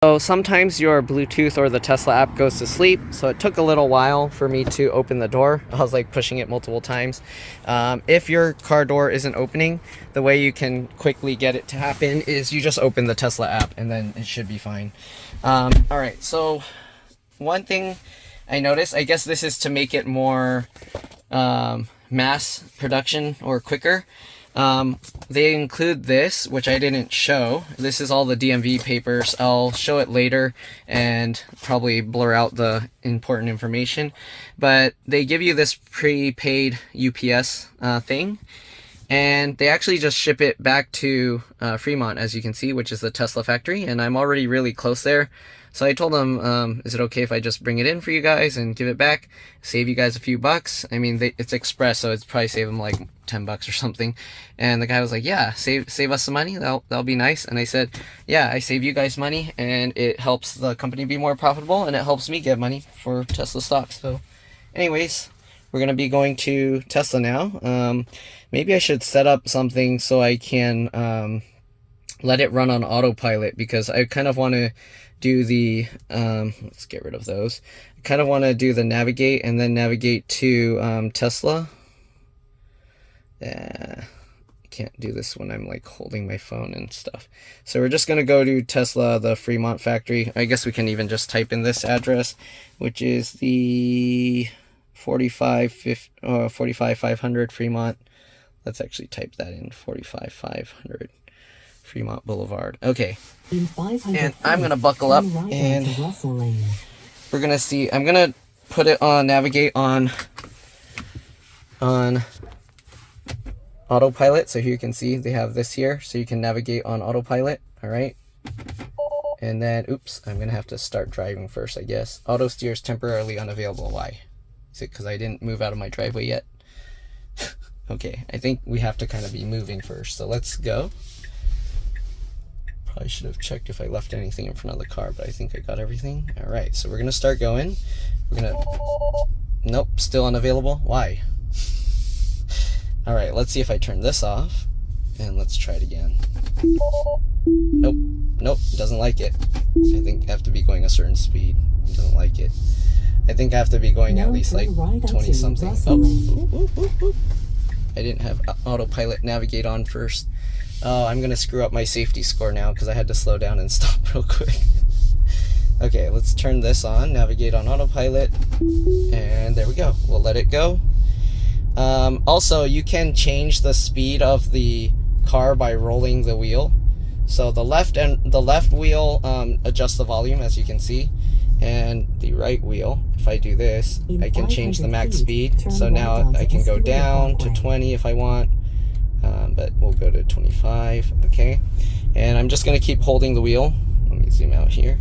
So sometimes your Bluetooth or the Tesla app goes to sleep, so it took a little while for me to open the door. I was like pushing it multiple times. If your car door isn't opening, the way you can quickly get it to happen is you just open the Tesla app and then it should be fine. All right, so one thing I noticed, I guess this is to make it more mass production or quicker. They include this, which I didn't show. This is all the DMV papers. I'll show it later and probably blur out the important information. But they give you this prepaid UPS thing, and they actually just ship it back to Fremont, as you can see, which is the Tesla factory, and I'm already really close there. So I told them, is it okay if I just bring it in for you guys and give it back, save you guys a few bucks? I mean, it's express, so it's probably save them like 10 bucks or something. And the guy was like, yeah, save us some money. That'll be nice. And I said, yeah, I save you guys money, and it helps the company be more profitable, and it helps me get money for Tesla stock. So anyways, we're going to be going to Tesla now. Maybe I should set up something so I can let it run on autopilot, because I kind of want to do the let's get rid of those. I kind of want to do the navigate and then navigate to Tesla. I can't do this when I'm like holding my phone and stuff. So we're just going to go to Tesla, the Fremont factory. I guess we can even just type in this address, which is the 45500 Fremont. Let's actually type that in, 45500 Fremont Boulevard. Okay, and I'm gonna buckle up and we're gonna see. I'm gonna put it on navigate on autopilot. So here you can see they have this here, so you can navigate on autopilot. All right, and then oops, I'm gonna have to start driving first, I guess. Auto steer is temporarily unavailable. Why? Is it because I didn't move out of my driveway yet? Okay, I think we have to kind of be moving first, so let's go. I should have checked if I left anything in front of the car, but I think I got everything. All right, so we're gonna start going. We're gonna, nope, still unavailable. Why? All right, let's see if I turn this off, and let's try it again. Nope, doesn't like it. I think I have to be going a certain speed. It doesn't like it. I think I have to be going at least like 20 something. Oh, I didn't have autopilot navigate on first. Oh, I'm gonna screw up my safety score now because I had to slow down and stop real quick. Okay, let's turn this on, navigate on autopilot, and there we go. We'll let it go. Also, you can change the speed of the car by rolling the wheel. So the left wheel adjusts the volume, as you can see, and the right wheel, if I do this, I can change the max speed. So now I can go down to 20 if I want. But we'll go to 25, okay? And I'm just gonna keep holding the wheel. Let me zoom out here.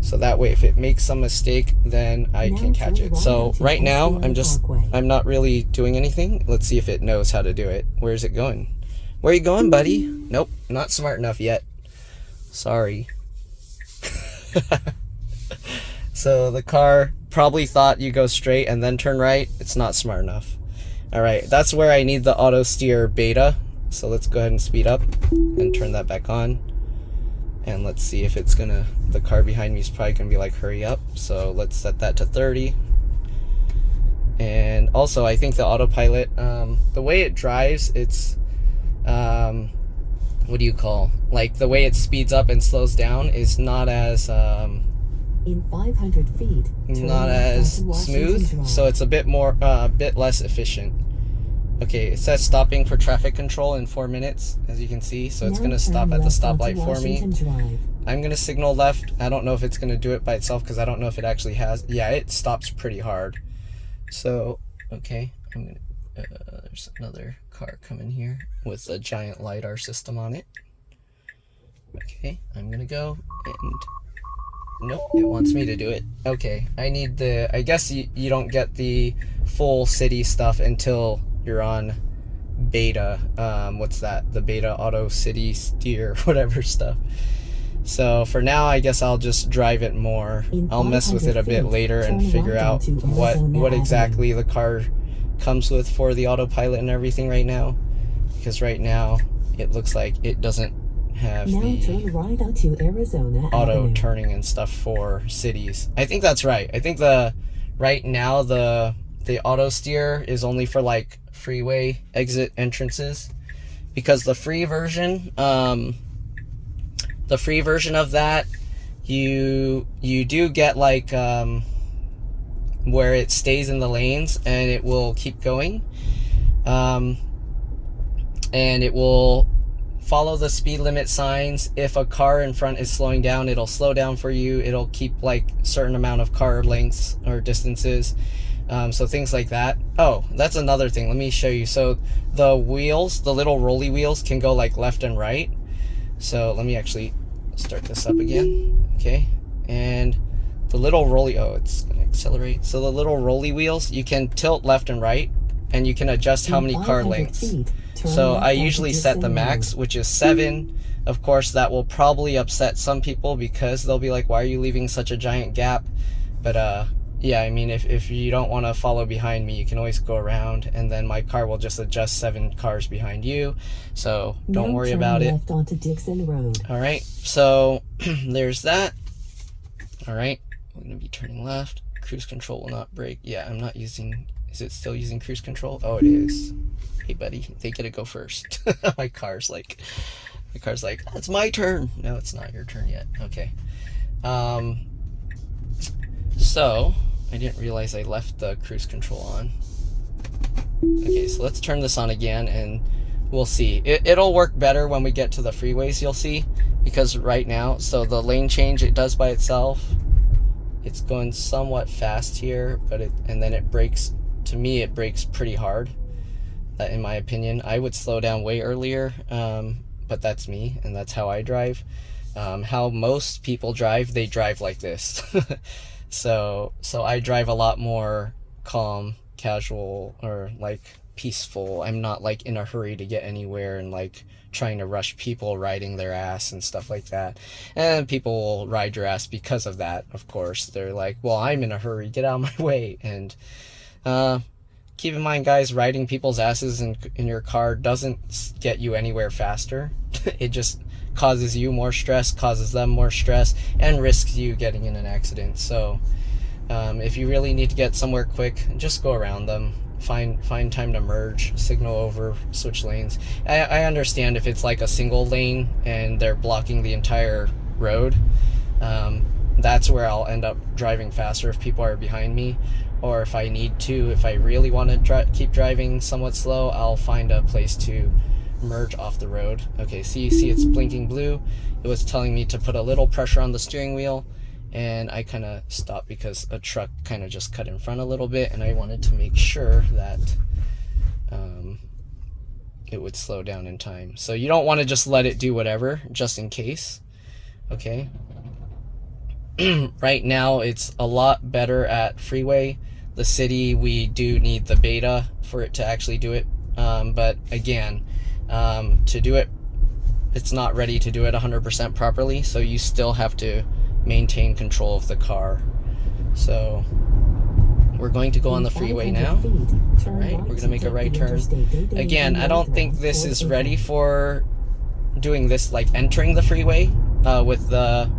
So that way, if it makes some mistake, then I can catch it. So right now, I'm not really doing anything. Let's see if it knows how to do it. Where's it going? Where are you going, buddy? Nope, not smart enough yet. Sorry. So the car probably thought you go straight and then turn right. It's not smart enough. All right, that's where I need the auto steer beta. So let's go ahead and speed up and turn that back on. And let's see if it's gonna, the car behind me is probably gonna be like, hurry up. So let's set that to 30. And also I think the autopilot, the way it drives, it's, what do you call? Like the way it speeds up and slows down is not as, in 500 feet, not as smooth. So it's a bit more, bit less efficient. Okay, it says stopping for traffic control in 4 minutes, as you can see. So it's gonna stop at the stoplight for me. I'm gonna signal left. I don't know if it's gonna do it by itself because I don't know if it actually has. Yeah, it stops pretty hard. So, okay, I'm gonna, there's another car coming here with a giant LiDAR system on it. Okay, I'm gonna go and, nope, it wants me to do it. Okay, I need the, I guess you don't get the full city stuff until you're on beta, what's that? The beta auto city steer, whatever stuff. So for now, I guess I'll just drive it more. I'll mess with it a bit later and figure out what exactly the car comes with for the autopilot and everything right now. Because right now, it looks like it doesn't have Now the turn right onto Arizona auto Avenue. turning and stuff for cities. I think that's right. I think right now the auto steer is only for like freeway exit entrances, because the free version of that, you do get like where it stays in the lanes and it will keep going, and it will follow the speed limit signs. If a car in front is slowing down, it'll slow down for you. It'll keep like certain amount of car lengths or distances, so things like that. Oh, that's another thing, let me show you. So the wheels, the little rolly wheels, can go like left and right. So let me actually start this up again. Okay, and the little rolly, oh, it's gonna accelerate. So the little rolly wheels, you can tilt left and right, and you can adjust how many car lengths. So I usually set the max, which is 7. Of course, that will probably upset some people because they'll be like, why are you leaving such a giant gap? But yeah, I mean, if you don't want to follow behind me, you can always go around, and then my car will just adjust 7 cars behind you. So don't worry about it. Left onto Dixon Road. All right, so there's that. All right, we're going to be turning left. Cruise control will not brake. Yeah, I'm not using, is it still using cruise control? Oh, it is. Hey buddy, they get to go first. my car's like, it's my turn. No, it's not your turn yet. Okay. So I didn't realize I left the cruise control on. Okay, so let's turn this on again and we'll see. It'll work better when we get to the freeways, you'll see, because right now, so the lane change, it does by itself. It's going somewhat fast here, but and then it brakes. To me, it brakes pretty hard. In my opinion, I would slow down way earlier, but that's me, and that's how I drive. How most people drive, they drive like this. so I drive a lot more calm, casual, or like peaceful. I'm not like in a hurry to get anywhere and like trying to rush people riding their ass and stuff like that. And people will ride your ass because of that, of course. They're like, well, I'm in a hurry, get out of my way. And keep in mind, guys, riding people's asses in your car doesn't get you anywhere faster. It just causes you more stress, causes them more stress, and risks you getting in an accident. So if you really need to get somewhere quick, just go around them. Find time to merge, signal over, switch lanes. I understand if it's like a single lane and they're blocking the entire road. That's where I'll end up driving faster if people are behind me. Or if I need to, if I really want to keep driving somewhat slow, I'll find a place to merge off the road. Okay, so you see it's blinking blue. It was telling me to put a little pressure on the steering wheel, and I kind of stopped because a truck kind of just cut in front a little bit, and I wanted to make sure that it would slow down in time. So you don't want to just let it do whatever, just in case. Okay. Right now it's a lot better at Freeway. The city, we do need the beta for it to actually do it, but again, to do it, it's not ready to do it 100% properly, so you still have to maintain control of the car. So we're going to go on the freeway now. All right, we're going to make a right turn. Again, I don't think this is ready for doing this, like entering the freeway with the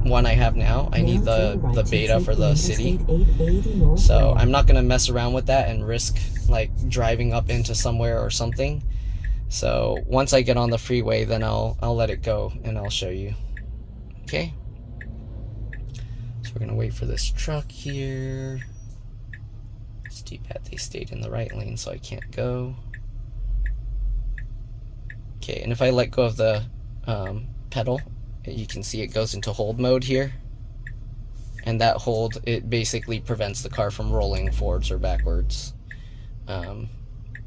one I have now. I need the beta for the city, so I'm not gonna mess around with that and risk like driving up into somewhere or something. So once I get on the freeway, then I'll let it go and I'll show you. Okay, so we're gonna wait for this truck here. It's too bad they stayed in the right lane, so I can't go. Okay, and if I let go of the pedal, you can see it goes into hold mode here, and that hold, it basically prevents the car from rolling forwards or backwards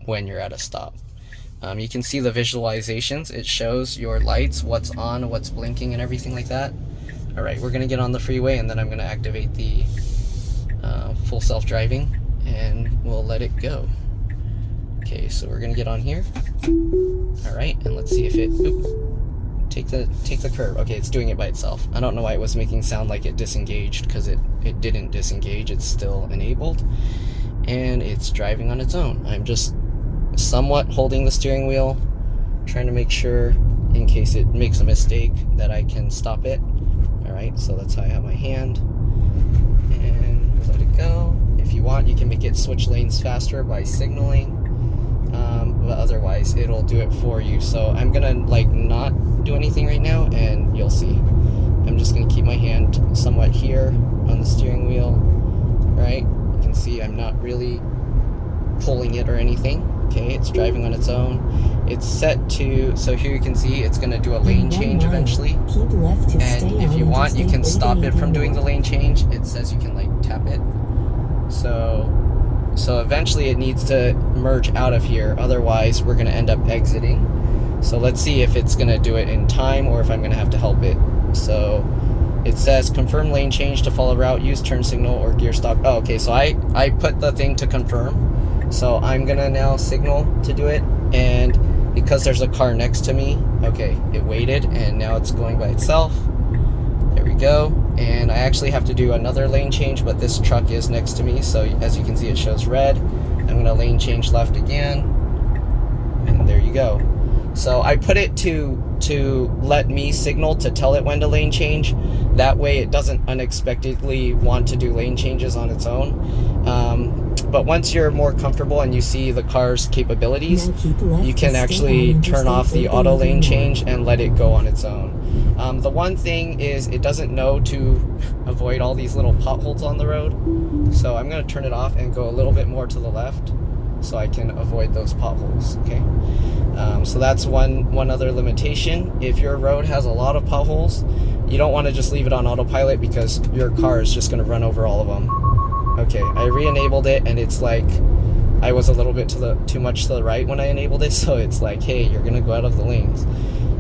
when you're at a stop. You can see the visualizations. It shows your lights, what's on, what's blinking, and everything like that. All right, we're gonna get on the freeway, and then I'm gonna activate the full self-driving, and we'll let it go. Okay, so we're gonna get on here. All right, and let's see if it, take the curve. Okay, it's doing it by itself. I don't know why it was making sound like it disengaged, because it didn't disengage. It's still enabled, and it's driving on its own. I'm just somewhat holding the steering wheel, trying to make sure in case it makes a mistake that I can stop it. All right, so that's how I have my hand, and let it go. If you want, you can make it switch lanes faster by signaling, but otherwise it'll do it for you. So I'm gonna like not do anything right now, and you'll see. I'm just gonna keep my hand somewhat here on the steering wheel. Right, you can see I'm not really pulling it or anything. Okay, it's driving on its own. It's set to, so here you can see it's going to do a lane change eventually. Keep left to And stay if on you want, you can Interstate stop it from 88. doing the lane change. It says you can like tap it. So eventually it needs to merge out of here. Otherwise, we're going to end up exiting. So let's see if it's going to do it in time or if I'm going to have to help it. So it says confirm lane change to follow route, use turn signal or gear stop. Oh, okay, so I put the thing to confirm. So I'm gonna now signal to do it, and because there's a car next to me, okay, it waited and now it's going by itself. There we go. And I actually have to do another lane change, but this truck is next to me, so as you can see it shows red. I'm gonna lane change left again, and there you go. So I put it to let me signal to tell it when to lane change. That way it doesn't unexpectedly want to do lane changes on its own. But once you're more comfortable and you see the car's capabilities, you can actually turn off the auto lane change and let it go on its own. The one thing is it doesn't know to avoid all these little potholes on the road. So I'm going to turn it off and go a little bit more to the left so I can avoid those potholes. Okay. So that's one other limitation. If your road has a lot of potholes, you don't want to just leave it on autopilot because your car is just going to run over all of them. Okay, I re-enabled it, and it's like I was a little bit too much to the right when I enabled it, so it's like, hey, you're gonna go out of the lanes.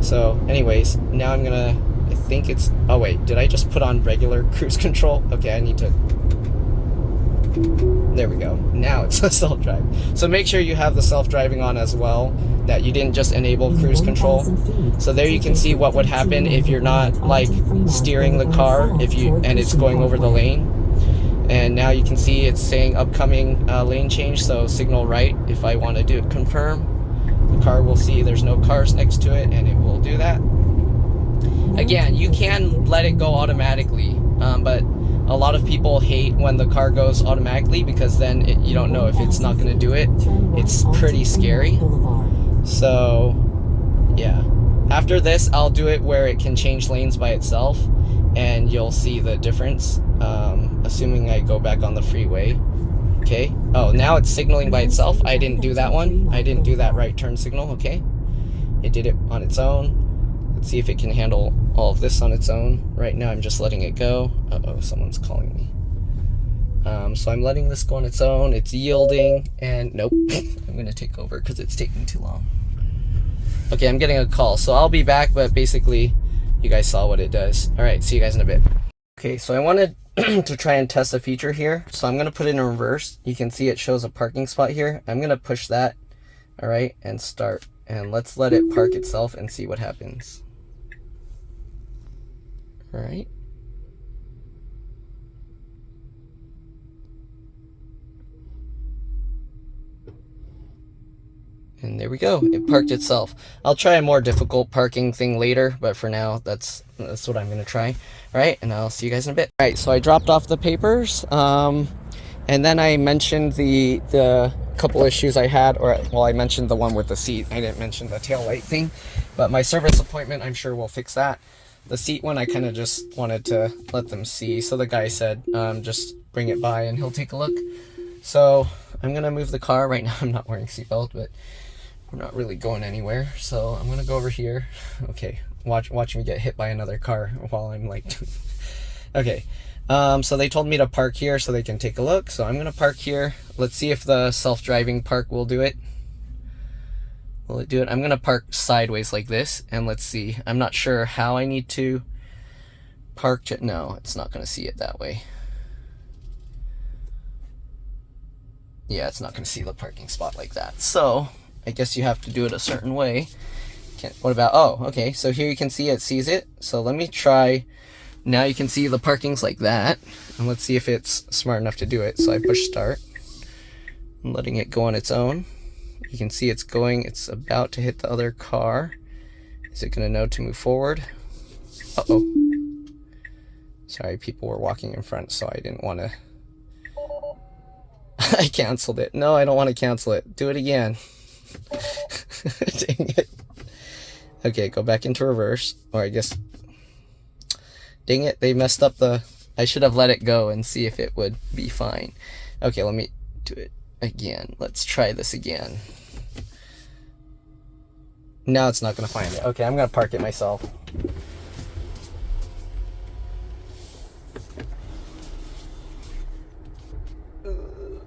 So anyways, now I'm gonna, I think it's, oh wait, did I just put on regular cruise control? Okay, I need to, there we go. Now it's a self-drive. So make sure you have the self-driving on as well, that you didn't just enable cruise control. So there you can see what would happen if you're not like steering the car and it's going over the lane. And now you can see it's saying upcoming lane change, so signal right if I want to do it, confirm. The car will see there's no cars next to it, and it will do that. Again, you can let it go automatically, but a lot of people hate when the car goes automatically because then you don't know if it's not going to do it. It's pretty scary. So yeah, after this I'll do it where it can change lanes by itself, and you'll see the difference, assuming I go back on the freeway. Okay, oh, now it's signaling by itself. I didn't do that one. I didn't do that right turn signal. Okay, it did it on its own. Let's see if it can handle all of this on its own. Right now I'm just letting it go. Uh-oh, someone's calling me. So I'm letting this go on its own. It's yielding, and nope, I'm gonna take over because it's taking too long. Okay, I'm getting a call, so I'll be back, but basically you guys saw what it does. All right, see you guys in a bit. Okay, so I wanted to try and test a feature here, so I'm going to put it in reverse. You can see it shows a parking spot here. I'm going to push that, all right, and start. And let's let it park itself and see what happens. All right. And there we go, it parked itself. I'll try a more difficult parking thing later, but for now, that's what I'm gonna try. All right, and I'll see you guys in a bit. All right, so I dropped off the papers, and then I mentioned the couple issues I had, or well, I mentioned the one with the seat. I didn't mention the tail light thing, but my service appointment, I'm sure will fix that. The seat one, I kind of just wanted to let them see. So the guy said, just bring it by and he'll take a look. So I'm gonna move the car. Right now I'm not wearing seatbelt, but we're not really going anywhere, so I'm gonna go over here. Okay, watch me get hit by another car while I'm like okay, so they told me to park here so they can take a look, so I'm gonna park here. Let's see if the self-driving park will do it. Will it do it? I'm gonna park sideways like this, and let's see. I'm not sure how I need to park. No, it's not gonna see it that way. Yeah, it's not gonna see the parking spot like that, so I guess you have to do it a certain way. What about, oh, okay, so here you can see it sees it. So let me try, now you can see the parking's like that. And let's see if it's smart enough to do it. So I push start. I'm letting it go on its own. You can see it's going, it's about to hit the other car. Is it gonna know to move forward? Uh-oh. Sorry, people were walking in front, so I didn't want to. I canceled it. No, I don't want to cancel it. Do it again. Dang it. Okay, go back into reverse. Or I guess... Dang it, they messed up the... I should have let it go and see if it would be fine. Okay, let me do it again. Let's try this again. Now it's not going to find it. Okay, I'm going to park it myself.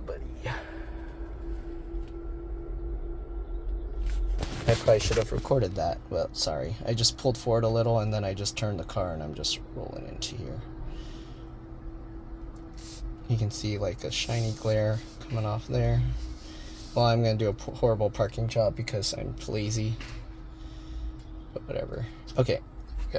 Buddy. I probably should have recorded that. Well, sorry. I just pulled forward a little and then I just turned the car and I'm just rolling into here. You can see like a shiny glare coming off there. Well, I'm going to do a horrible parking job because I'm lazy. But whatever. Okay,